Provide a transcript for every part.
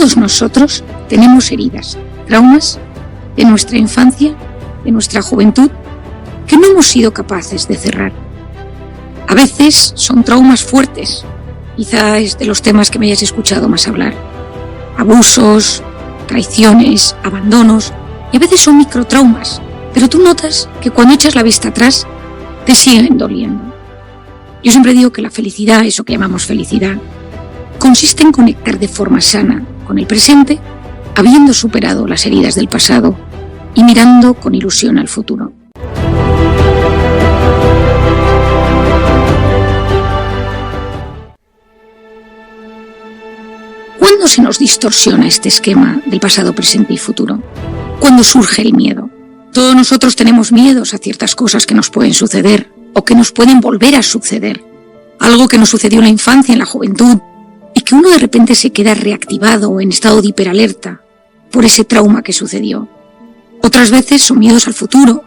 Todos nosotros tenemos heridas, traumas de nuestra infancia, de nuestra juventud, que no hemos sido capaces de cerrar. A veces son traumas fuertes, quizá es de los temas que me hayas escuchado más hablar. Abusos, traiciones, abandonos, y a veces son microtraumas, pero tú notas que cuando echas la vista atrás, te siguen doliendo. Yo siempre digo que la felicidad, eso que llamamos felicidad, consiste en conectar de forma sana con el presente, habiendo superado las heridas del pasado y mirando con ilusión al futuro. ¿Cuándo se nos distorsiona este esquema del pasado, presente y futuro? ¿Cuándo surge el miedo? Todos nosotros tenemos miedos a ciertas cosas que nos pueden suceder o que nos pueden volver a suceder. Algo que nos sucedió en la infancia, en la juventud, y que uno de repente se queda reactivado o en estado de hiperalerta por ese trauma que sucedió. Otras veces son miedos al futuro,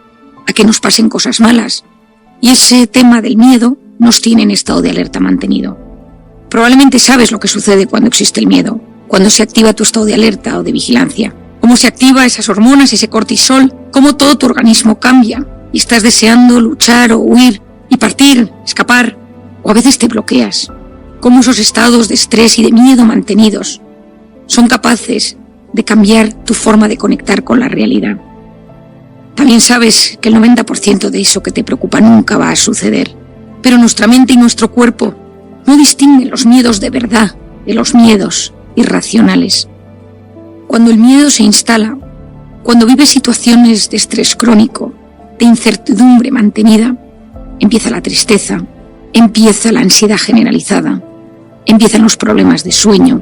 a que nos pasen cosas malas, y ese tema del miedo nos tiene en estado de alerta mantenido. Probablemente sabes lo que sucede cuando existe el miedo, cuando se activa tu estado de alerta o de vigilancia, cómo se activa esas hormonas, ese cortisol, cómo todo tu organismo cambia y estás deseando luchar o huir y partir, escapar, o a veces te bloqueas, cómo esos estados de estrés y de miedo mantenidos son capaces de cambiar tu forma de conectar con la realidad. También sabes que el 90% de eso que te preocupa nunca va a suceder, pero nuestra mente y nuestro cuerpo no distinguen los miedos de verdad de los miedos irracionales. Cuando el miedo se instala, cuando vives situaciones de estrés crónico, de incertidumbre mantenida, empieza la tristeza, empieza la ansiedad generalizada, empiezan los problemas de sueño,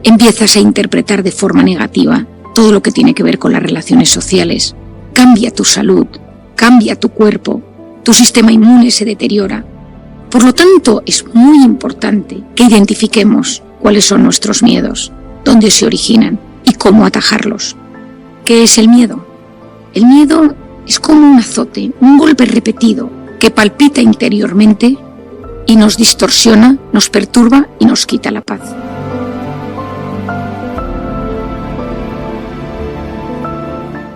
empiezas a interpretar de forma negativa todo lo que tiene que ver con las relaciones sociales, cambia tu salud, cambia tu cuerpo, tu sistema inmune se deteriora. Por lo tanto, es muy importante que identifiquemos cuáles son nuestros miedos, dónde se originan y cómo atajarlos. ¿Qué es el miedo? El miedo es como un azote, un golpe repetido que palpita interiormente y nos distorsiona, nos perturba y nos quita la paz.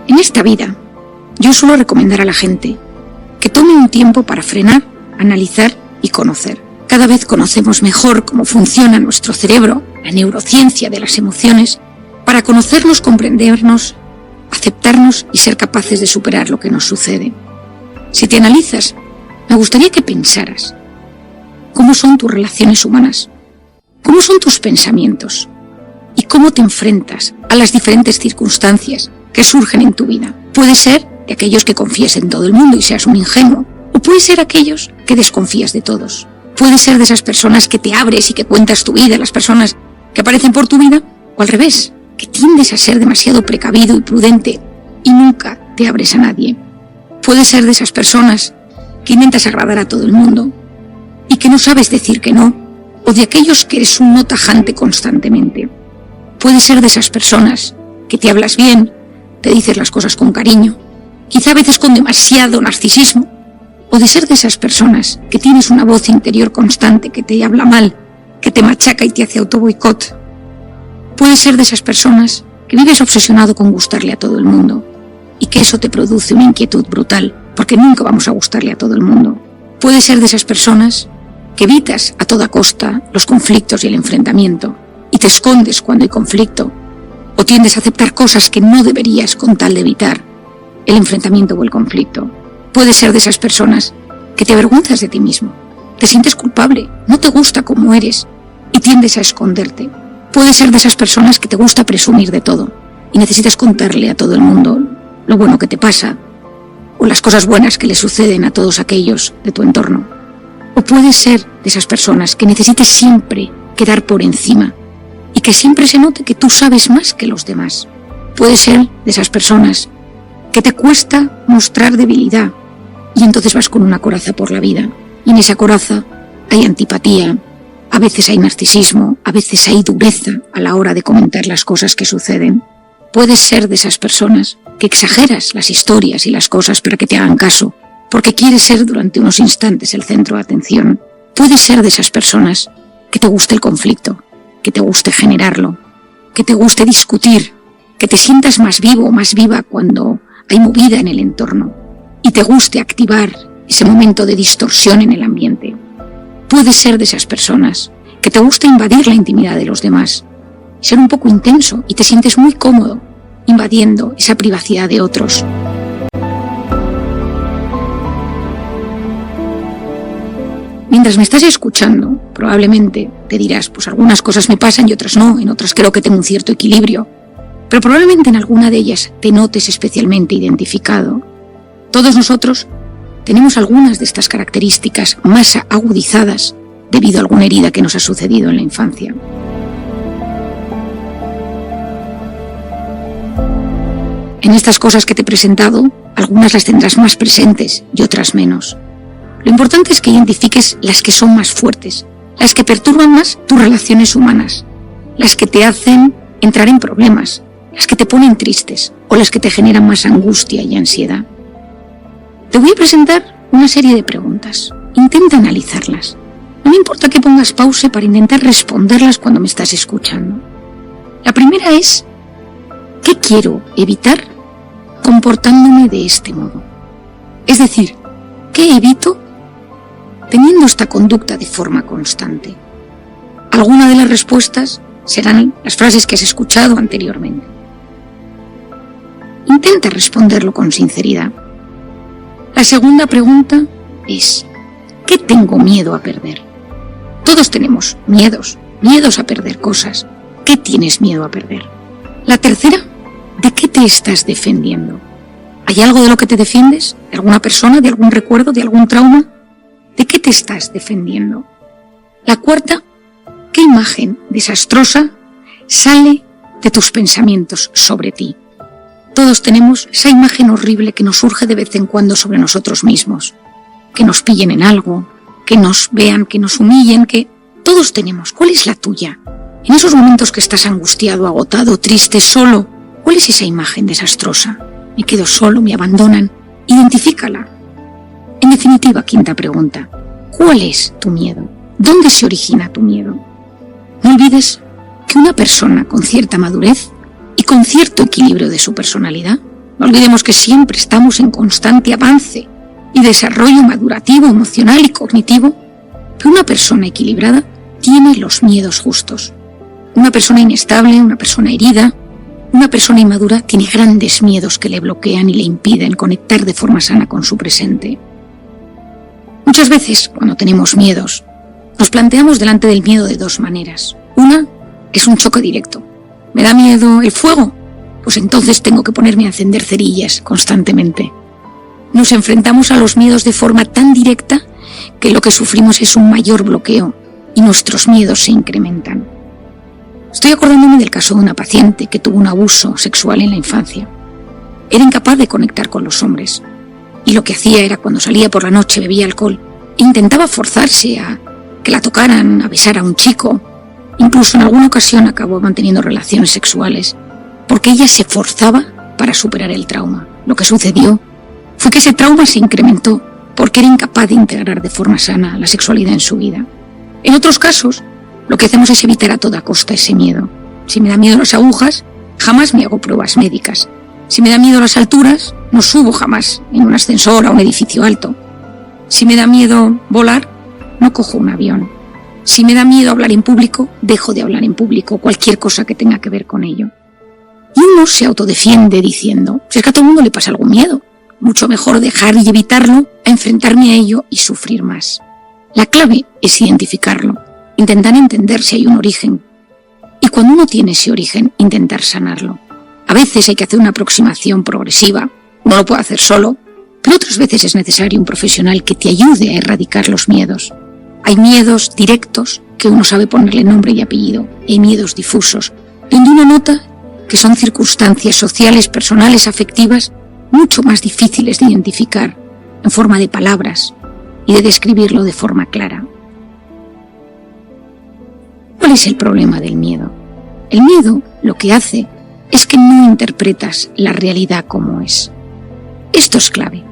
En esta vida, yo suelo recomendar a la gente que tome un tiempo para frenar, analizar y conocer. Cada vez conocemos mejor cómo funciona nuestro cerebro, la neurociencia de las emociones, para conocernos, comprendernos, aceptarnos y ser capaces de superar lo que nos sucede. Si te analizas, me gustaría que pensaras cómo son tus relaciones humanas, cómo son tus pensamientos y cómo te enfrentas a las diferentes circunstancias que surgen en tu vida. Puede ser de aquellos que confíes en todo el mundo y seas un ingenuo, o puede ser aquellos que desconfías de todos. Puede ser de esas personas que te abres y que cuentas tu vida, las personas que aparecen por tu vida, o al revés, que tiendes a ser demasiado precavido y prudente y nunca te abres a nadie. Puede ser de esas personas que intentas agradar a todo el mundo y que no sabes decir que no, o de aquellos que eres un no tajante constantemente. Puede ser de esas personas que te hablas bien, te dices las cosas con cariño, quizá a veces con demasiado narcisismo, o de ser de esas personas que tienes una voz interior constante que te habla mal, que te machaca y te hace autoboicot. Puede ser de esas personas que vives obsesionado con gustarle a todo el mundo y que eso te produce una inquietud brutal, porque nunca vamos a gustarle a todo el mundo. Puede ser de esas personas que evitas a toda costa los conflictos y el enfrentamiento y te escondes cuando hay conflicto, o tiendes a aceptar cosas que no deberías con tal de evitar el enfrentamiento o el conflicto. Puede ser de esas personas que te avergüenzas de ti mismo, te sientes culpable, no te gusta como eres y tiendes a esconderte. Puede ser de esas personas que te gusta presumir de todo y necesitas contarle a todo el mundo lo bueno que te pasa o las cosas buenas que le suceden a todos aquellos de tu entorno. O puede ser de esas personas que necesites siempre quedar por encima y que siempre se note que tú sabes más que los demás. Puede ser de esas personas que te cuesta mostrar debilidad y entonces vas con una coraza por la vida. Y en esa coraza hay antipatía, a veces hay narcisismo, a veces hay dureza a la hora de comentar las cosas que suceden. Puedes ser de esas personas que exageras las historias y las cosas para que te hagan caso, porque quieres ser durante unos instantes el centro de atención. Puedes ser de esas personas que te guste el conflicto, que te guste generarlo, que te guste discutir, que te sientas más vivo o más viva cuando hay movida en el entorno y te guste activar ese momento de distorsión en el ambiente. Puedes ser de esas personas que te gusta invadir la intimidad de los demás, ser un poco intenso y te sientes muy cómodo invadiendo esa privacidad de otros. Mientras me estás escuchando, probablemente te dirás, pues algunas cosas me pasan y otras no, en otras creo que tengo un cierto equilibrio, pero probablemente en alguna de ellas te notes especialmente identificado. Todos nosotros tenemos algunas de estas características más agudizadas debido a alguna herida que nos ha sucedido en la infancia. En estas cosas que te he presentado, algunas las tendrás más presentes y otras menos. Lo importante es que identifiques las que son más fuertes, las que perturban más tus relaciones humanas, las que te hacen entrar en problemas, las que te ponen tristes o las que te generan más angustia y ansiedad. Te voy a presentar una serie de preguntas. Intenta analizarlas. No me importa que pongas pausa para intentar responderlas cuando me estás escuchando. La primera es, ¿qué quiero evitar comportándome de este modo? Es decir, ¿qué evito teniendo esta conducta de forma constante? Alguna de las respuestas serán las frases que has escuchado anteriormente. Intenta responderlo con sinceridad. La segunda pregunta es, ¿qué tengo miedo a perder? Todos tenemos miedos a perder cosas. ¿Qué tienes miedo a perder? La tercera, ¿de qué te estás defendiendo? ¿Hay algo de lo que te defiendes? ¿De alguna persona? ¿De algún recuerdo? ¿De algún trauma? ¿De qué te estás defendiendo? La cuarta, ¿qué imagen desastrosa sale de tus pensamientos sobre ti? Todos tenemos esa imagen horrible que nos surge de vez en cuando sobre nosotros mismos. Que nos pillen en algo, que nos vean, que nos humillen, que todos tenemos. ¿Cuál es la tuya? En esos momentos que estás angustiado, agotado, triste, solo, ¿cuál es esa imagen desastrosa? Me quedo solo, me abandonan. Identifícala. En definitiva, quinta pregunta, ¿cuál es tu miedo? ¿Dónde se origina tu miedo? No olvides que una persona con cierta madurez y con cierto equilibrio de su personalidad, no olvidemos que siempre estamos en constante avance y desarrollo madurativo, emocional y cognitivo, pero una persona equilibrada tiene los miedos justos. Una persona inestable, una persona herida, una persona inmadura tiene grandes miedos que le bloquean y le impiden conectar de forma sana con su presente. Muchas veces, cuando tenemos miedos, nos planteamos delante del miedo de dos maneras. Una es un choque directo. ¿Me da miedo el fuego? Pues entonces tengo que ponerme a encender cerillas constantemente. Nos enfrentamos a los miedos de forma tan directa que lo que sufrimos es un mayor bloqueo y nuestros miedos se incrementan. Estoy acordándome del caso de una paciente que tuvo un abuso sexual en la infancia. Era incapaz de conectar con los hombres y lo que hacía era cuando salía por la noche bebía alcohol e intentaba forzarse a que la tocaran, a besar a un chico. Incluso en alguna ocasión acabó manteniendo relaciones sexuales porque ella se forzaba para superar el trauma. Lo que sucedió fue que ese trauma se incrementó porque era incapaz de integrar de forma sana la sexualidad en su vida. En otros casos, lo que hacemos es evitar a toda costa ese miedo. Si me da miedo las agujas, jamás me hago pruebas médicas. Si me da miedo las alturas, no subo jamás en un ascensor a un edificio alto. Si me da miedo volar, no cojo un avión. Si me da miedo hablar en público, dejo de hablar en público, cualquier cosa que tenga que ver con ello. Y uno se autodefiende diciendo, si es que a todo el mundo le pasa algún miedo, mucho mejor dejar y evitarlo a enfrentarme a ello y sufrir más. La clave es identificarlo, intentar entender si hay un origen. Y cuando uno tiene ese origen, intentar sanarlo. A veces hay que hacer una aproximación progresiva, no lo puedo hacer solo, pero otras veces es necesario un profesional que te ayude a erradicar los miedos. Hay miedos directos que uno sabe ponerle nombre y apellido, y hay miedos difusos, donde uno nota que son circunstancias sociales, personales, afectivas, mucho más difíciles de identificar en forma de palabras y de describirlo de forma clara. ¿Cuál es el problema del miedo? El miedo lo que hace es que no interpretas la realidad como es. Esto es clave.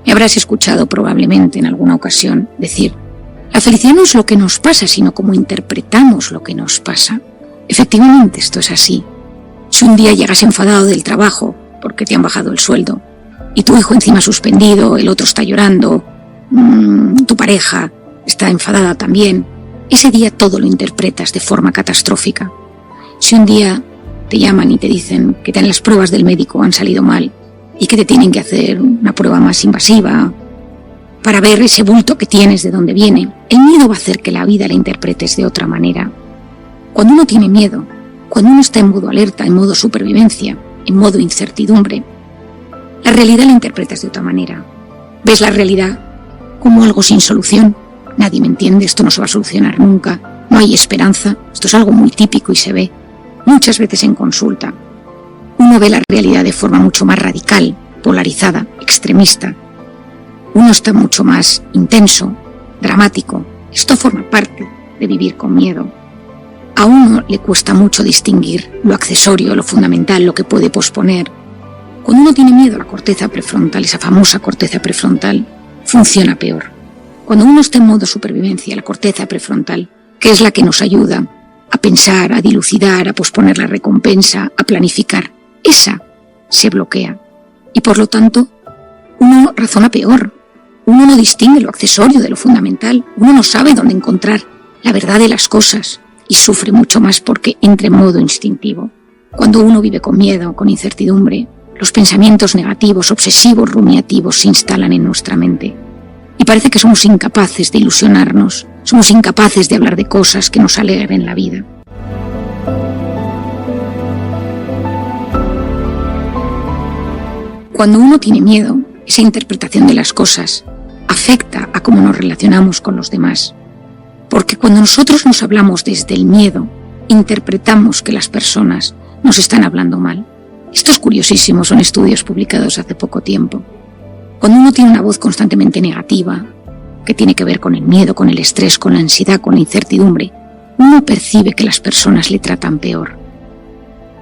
Me habrás escuchado probablemente en alguna ocasión decir, la felicidad no es lo que nos pasa, sino cómo interpretamos lo que nos pasa. Efectivamente, esto es así. Si un día llegas enfadado del trabajo porque te han bajado el sueldo y tu hijo encima suspendido, el otro está llorando, tu pareja está enfadada también, ese día todo lo interpretas de forma catastrófica. Si un día te llaman y te dicen que las pruebas del médico han salido mal y que te tienen que hacer una prueba más invasiva para ver ese bulto que tienes de dónde viene, el miedo va a hacer que la vida la interpretes de otra manera. Cuando uno tiene miedo, cuando uno está en modo alerta, en modo supervivencia, en modo incertidumbre, la realidad la interpretas de otra manera. Ves la realidad como algo sin solución. Nadie me entiende, esto no se va a solucionar nunca, no hay esperanza. Esto es algo muy típico y se ve muchas veces en consulta. Uno ve la realidad de forma mucho más radical, polarizada, extremista. Uno está mucho más intenso, dramático. Esto forma parte de vivir con miedo. A uno le cuesta mucho distinguir lo accesorio, lo fundamental, lo que puede posponer. Cuando uno tiene miedo, la corteza prefrontal, esa famosa corteza prefrontal, funciona peor. Cuando uno está en modo supervivencia, la corteza prefrontal, que es la que nos ayuda a pensar, a dilucidar, a posponer la recompensa, a planificar, esa se bloquea. Y por lo tanto, uno razona peor. Uno no distingue lo accesorio de lo fundamental. Uno no sabe dónde encontrar la verdad de las cosas y sufre mucho más porque entra en modo instintivo. Cuando uno vive con miedo, con incertidumbre, los pensamientos negativos, obsesivos, rumiativos se instalan en nuestra mente. Y parece que somos incapaces de ilusionarnos, somos incapaces de hablar de cosas que nos alegren la vida. Cuando uno tiene miedo, esa interpretación de las cosas afecta a cómo nos relacionamos con los demás. Porque cuando nosotros nos hablamos desde el miedo, interpretamos que las personas nos están hablando mal. Esto es curiosísimo, son estudios publicados hace poco tiempo. Cuando uno tiene una voz constantemente negativa, que tiene que ver con el miedo, con el estrés, con la ansiedad, con la incertidumbre, uno percibe que las personas le tratan peor.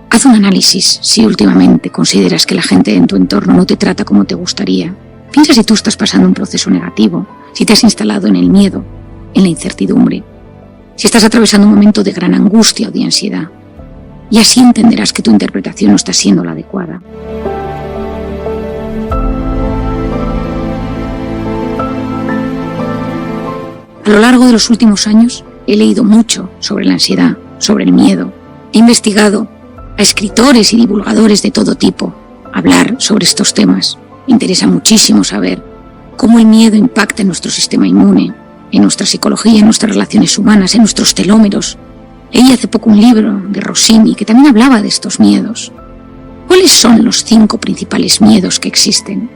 Haz un análisis si últimamente consideras que la gente en tu entorno no te trata como te gustaría. Piensa si tú estás pasando un proceso negativo, si te has instalado en el miedo, en la incertidumbre, si estás atravesando un momento de gran angustia o de ansiedad. Y así entenderás que tu interpretación no está siendo la adecuada. A lo largo de los últimos años he leído mucho sobre la ansiedad, sobre el miedo. He investigado a escritores y divulgadores de todo tipo hablar sobre estos temas. Me interesa muchísimo saber cómo el miedo impacta en nuestro sistema inmune, en nuestra psicología, en nuestras relaciones humanas, en nuestros telómeros. Leí hace poco un libro de Rossini que también hablaba de estos miedos. ¿Cuáles son los 5 principales miedos que existen?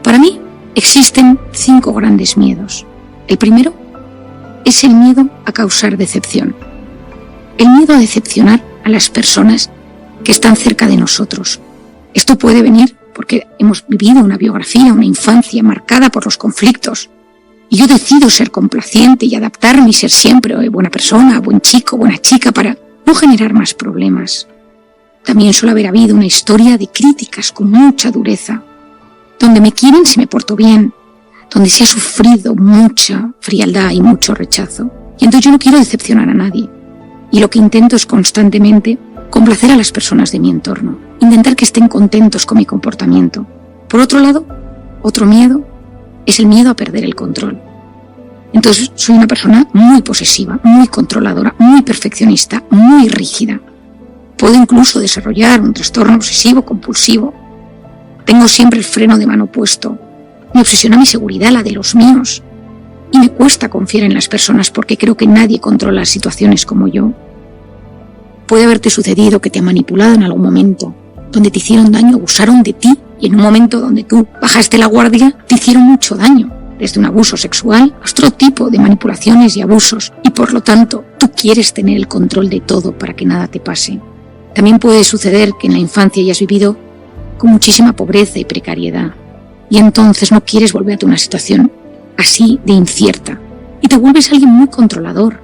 Para mí existen 5 grandes miedos. El primero es el miedo a causar decepción. El miedo a decepcionar a las personas que están cerca de nosotros. Esto puede venir porque hemos vivido una biografía, una infancia marcada por los conflictos. Y yo decido ser complaciente y adaptarme y ser siempre buena persona, buen chico, buena chica para no generar más problemas. También suele haber habido una historia de críticas con mucha dureza, donde me quieren si me porto bien, donde se ha sufrido mucha frialdad y mucho rechazo. Y entonces yo no quiero decepcionar a nadie. Y lo que intento es constantemente complacer a las personas de mi entorno, intentar que estén contentos con mi comportamiento. Por otro lado, otro miedo es el miedo a perder el control. Entonces soy una persona muy posesiva, muy controladora, muy perfeccionista, muy rígida. Puedo incluso desarrollar un trastorno obsesivo compulsivo. Tengo siempre el freno de mano puesto. Me obsesiona mi seguridad, la de los míos. Y me cuesta confiar en las personas porque creo que nadie controla las situaciones como yo. Puede haberte sucedido que te han manipulado en algún momento, donde te hicieron daño, abusaron de ti, y en un momento donde tú bajaste la guardia, te hicieron mucho daño, desde un abuso sexual a otro tipo de manipulaciones y abusos, y por lo tanto tú quieres tener el control de todo para que nada te pase. También puede suceder que en la infancia hayas vivido con muchísima pobreza y precariedad, y entonces no quieres volver a una situación así de incierta, y te vuelves alguien muy controlador,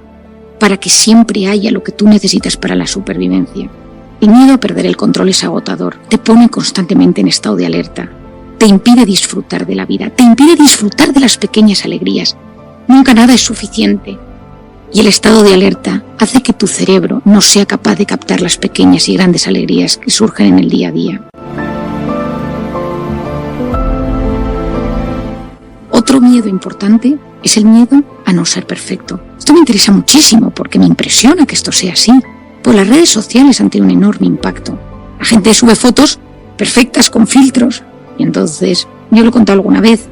para que siempre haya lo que tú necesitas para la supervivencia. El miedo a perder el control es agotador, te pone constantemente en estado de alerta, te impide disfrutar de la vida, te impide disfrutar de las pequeñas alegrías. Nunca nada es suficiente. Y el estado de alerta hace que tu cerebro no sea capaz de captar las pequeñas y grandes alegrías que surgen en el día a día. Otro miedo importante es el miedo a no ser perfecto. Esto me interesa muchísimo porque me impresiona que esto sea así. Pues las redes sociales han tenido un enorme impacto. La gente sube fotos perfectas con filtros. Y entonces, yo lo he contado alguna vez,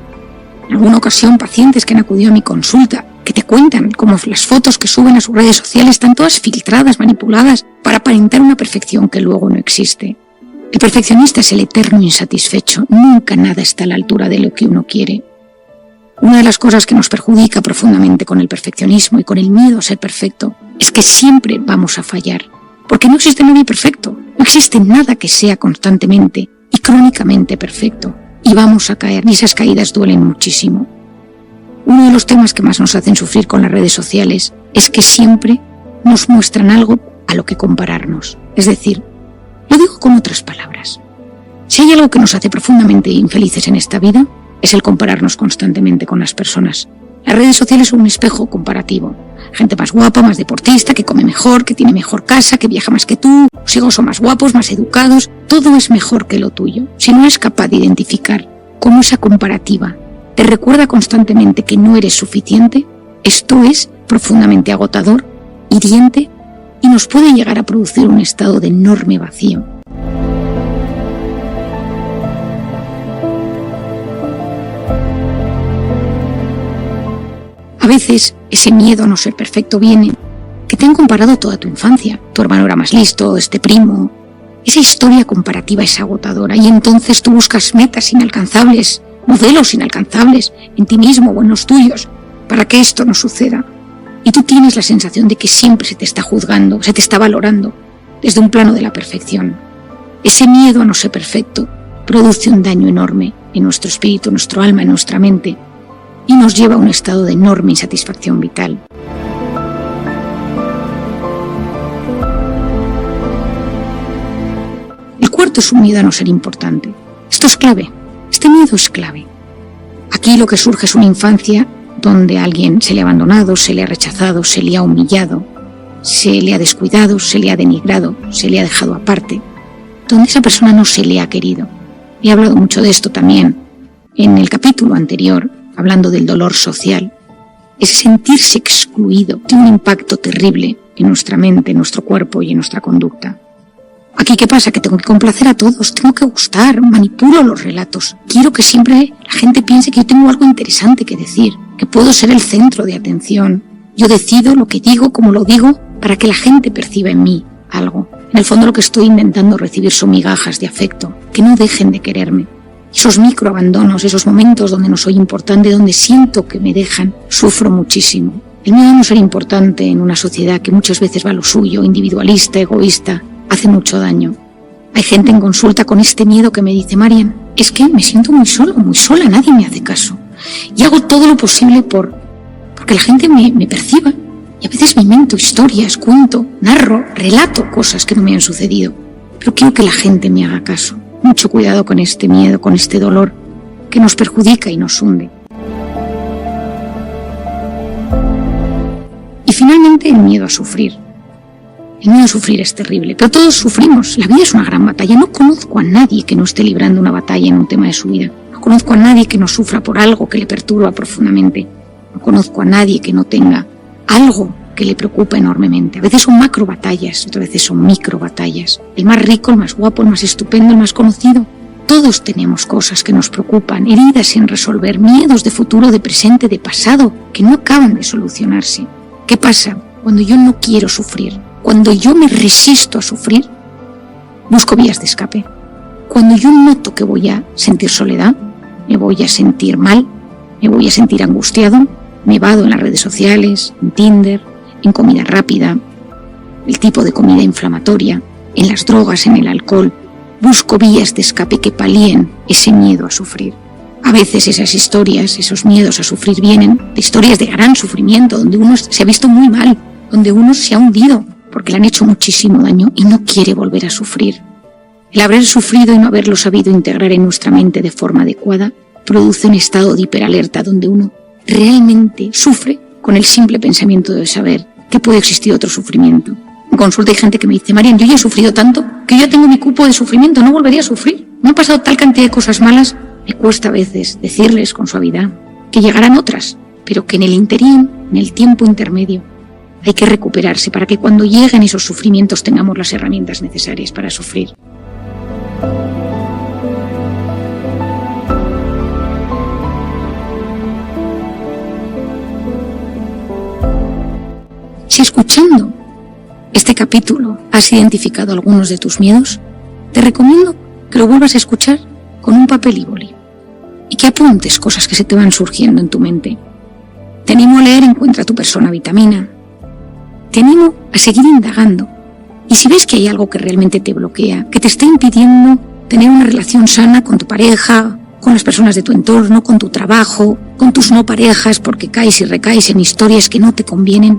en alguna ocasión pacientes que han acudido a mi consulta, que te cuentan cómo las fotos que suben a sus redes sociales están todas filtradas, manipuladas, para aparentar una perfección que luego no existe. El perfeccionista es el eterno insatisfecho. Nunca nada está a la altura de lo que uno quiere. Una de las cosas que nos perjudica profundamente con el perfeccionismo y con el miedo a ser perfecto es que siempre vamos a fallar, porque no existe nadie perfecto, no existe nada que sea constantemente y crónicamente perfecto, y vamos a caer, y esas caídas duelen muchísimo. Uno de los temas que más nos hacen sufrir con las redes sociales es que siempre nos muestran algo a lo que compararnos. Es decir, lo digo con otras palabras, si hay algo que nos hace profundamente infelices en esta vida, es el compararnos constantemente con las personas. Las redes sociales son un espejo comparativo. Gente más guapa, más deportista, que come mejor, que tiene mejor casa, que viaja más que tú, los hijos son más guapos, más educados, todo es mejor que lo tuyo. Si no eres capaz de identificar cómo esa comparativa te recuerda constantemente que no eres suficiente, esto es profundamente agotador, hiriente y nos puede llegar a producir un estado de enorme vacío. A veces ese miedo a no ser perfecto viene que te han comparado toda tu infancia. Tu hermano era más listo, este primo. Esa historia comparativa es agotadora y entonces tú buscas metas inalcanzables, modelos inalcanzables en ti mismo o en los tuyos para que esto no suceda. Y tú tienes la sensación de que siempre se te está juzgando, se te está valorando desde un plano de la perfección. Ese miedo a no ser perfecto produce un daño enorme en nuestro espíritu, en nuestro alma, en nuestra mente, y nos lleva a un estado de enorme insatisfacción vital. El cuarto es un miedo a no ser importante. Esto es clave, este miedo es clave. Aquí lo que surge es una infancia donde a alguien se le ha abandonado, se le ha rechazado, se le ha humillado, se le ha descuidado, se le ha denigrado, se le ha dejado aparte, donde esa persona no se le ha querido. He hablado mucho de esto también en el capítulo anterior, hablando del dolor social. Ese sentirse excluido tiene un impacto terrible en nuestra mente, en nuestro cuerpo y en nuestra conducta. Aquí, ¿qué pasa? Que tengo que complacer a todos, tengo que gustar, manipulo los relatos. Quiero que siempre la gente piense que yo tengo algo interesante que decir, que puedo ser el centro de atención. Yo decido lo que digo, cómo lo digo, para que la gente perciba en mí algo. En el fondo lo que estoy intentando recibir son migajas de afecto, que no dejen de quererme. Esos microabandonos, esos momentos donde no soy importante, donde siento que me dejan, sufro muchísimo. El miedo a no ser importante en una sociedad que muchas veces va a lo suyo, individualista, egoísta, hace mucho daño. Hay gente en consulta con este miedo que me dice: Marian, es que me siento muy solo, muy sola, nadie me hace caso. Y hago todo lo posible porque la gente me perciba. Y a veces me invento historias, cuento, narro, relato cosas que no me han sucedido. Pero quiero que la gente me haga caso. Mucho cuidado con este miedo, con este dolor que nos perjudica y nos hunde. Y finalmente el miedo a sufrir. El miedo a sufrir es terrible, pero todos sufrimos. La vida es una gran batalla. No conozco a nadie que no esté librando una batalla en un tema de su vida. No conozco a nadie que no sufra por algo que le perturba profundamente. No conozco a nadie que no tenga algo que le preocupa enormemente. A veces son macro batallas, otras veces son micro batallas. El más rico, el más guapo, el más estupendo, el más conocido. Todos tenemos cosas que nos preocupan, heridas sin resolver, miedos de futuro, de presente, de pasado, que no acaban de solucionarse. ¿Qué pasa cuando yo no quiero sufrir? Cuando yo me resisto a sufrir, busco vías de escape. Cuando yo noto que voy a sentir soledad, me voy a sentir mal, me voy a sentir angustiado, me vado en las redes sociales, en Tinder, en comida rápida, el tipo de comida inflamatoria, en las drogas, en el alcohol. Busco vías de escape que palíen ese miedo a sufrir. A veces esas historias, esos miedos a sufrir vienen de historias de gran sufrimiento, donde uno se ha visto muy mal, donde uno se ha hundido porque le han hecho muchísimo daño y no quiere volver a sufrir. El haber sufrido y no haberlo sabido integrar en nuestra mente de forma adecuada produce un estado de hiperalerta donde uno realmente sufre con el simple pensamiento de saber que puede existir otro sufrimiento. En consulta hay gente que me dice: Marian, yo ya he sufrido tanto que yo ya tengo mi cupo de sufrimiento, no volvería a sufrir. Me han pasado tal cantidad de cosas malas. Me cuesta a veces decirles con suavidad que llegarán otras, pero que en el interín, en el tiempo intermedio, hay que recuperarse para que cuando lleguen esos sufrimientos tengamos las herramientas necesarias para sufrir. Si escuchando este capítulo has identificado algunos de tus miedos, te recomiendo que lo vuelvas a escuchar con un papel y boli y que apuntes cosas que se te van surgiendo en tu mente. Te animo a leer Encuentra tu persona vitamina. Te animo a seguir indagando. Y si ves que hay algo que realmente te bloquea, que te está impidiendo tener una relación sana con tu pareja, con las personas de tu entorno, con tu trabajo, con tus no parejas, porque caes y recaes en historias que no te convienen,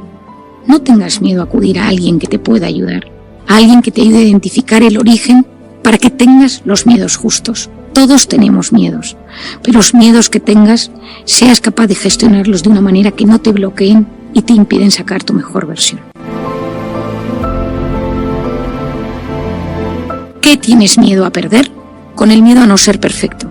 no tengas miedo a acudir a alguien que te pueda ayudar, a alguien que te ayude a identificar el origen para que tengas los miedos justos. Todos tenemos miedos, pero los miedos que tengas, seas capaz de gestionarlos de una manera que no te bloqueen y te impiden sacar tu mejor versión. ¿Qué tienes miedo a perder? Con el miedo a no ser perfecto.